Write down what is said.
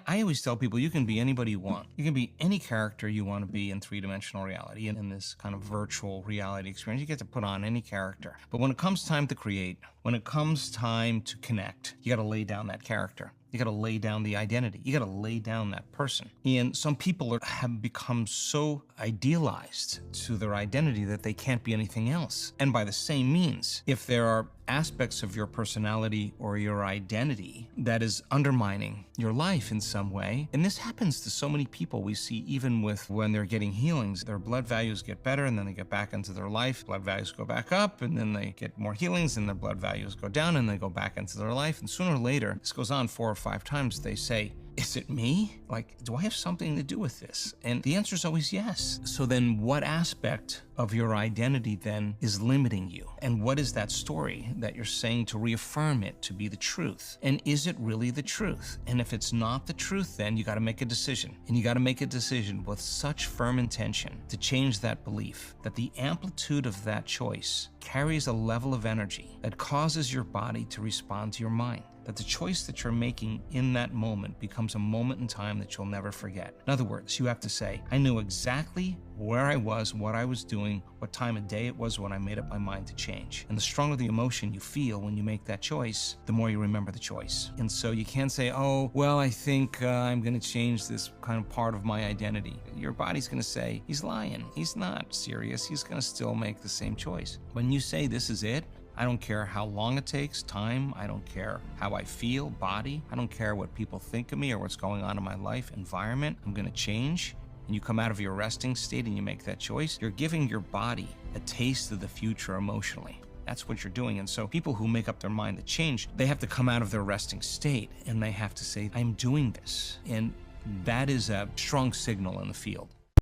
I always tell people you can be anybody you want. You can be any character you want to be in three-dimensional reality. And in this kind of virtual reality experience, you get to put on any character. But when it comes time to create, when it comes time to connect, you got to lay down that character. You got to lay down the identity. You got to lay down that person. And some people have become so idealized to their identity that they can't be anything else. And by the same means, if there are aspects of your personality or your identity that is undermining your life in some way, and this happens to so many people we see even with when they're getting healings, their blood values get better and then they get back into their life, blood values go back up and then they get more healings and their blood values go down and they go back into their life. And sooner or later, this goes on 4 or 5 times, they say, is it me? Like, do I have something to do with this? And the answer is always yes. So then what aspect of your identity then is limiting you? And what is that story that you're saying to reaffirm it to be the truth? And is it really the truth? And if it's not the truth, then you got to make a decision. And you got to make a decision with such firm intention to change that belief, that the amplitude of that choice carries a level of energy that causes your body to respond to your mind. That the choice that you're making in that moment becomes a moment in time that you'll never forget. In other words, you have to say, I knew exactly where I was, what I was doing, what time of day it was when I made up my mind to change. And the stronger the emotion you feel when you make that choice, the more you remember the choice. And so you can't say, oh, well, I think I'm going to change this kind of part of my identity. Your body's going to say, he's lying. He's not serious. He's going to still make the same choice. When you say this is it, I don't care how long it takes, time, I don't care how I feel, body, I don't care what people think of me or what's going on in my life, environment, I'm gonna change. And you come out of your resting state and you make that choice, you're giving your body a taste of the future emotionally. That's what you're doing. And so people who make up their mind to change, they have to come out of their resting state and they have to say, I'm doing this. And that is a strong signal in the field.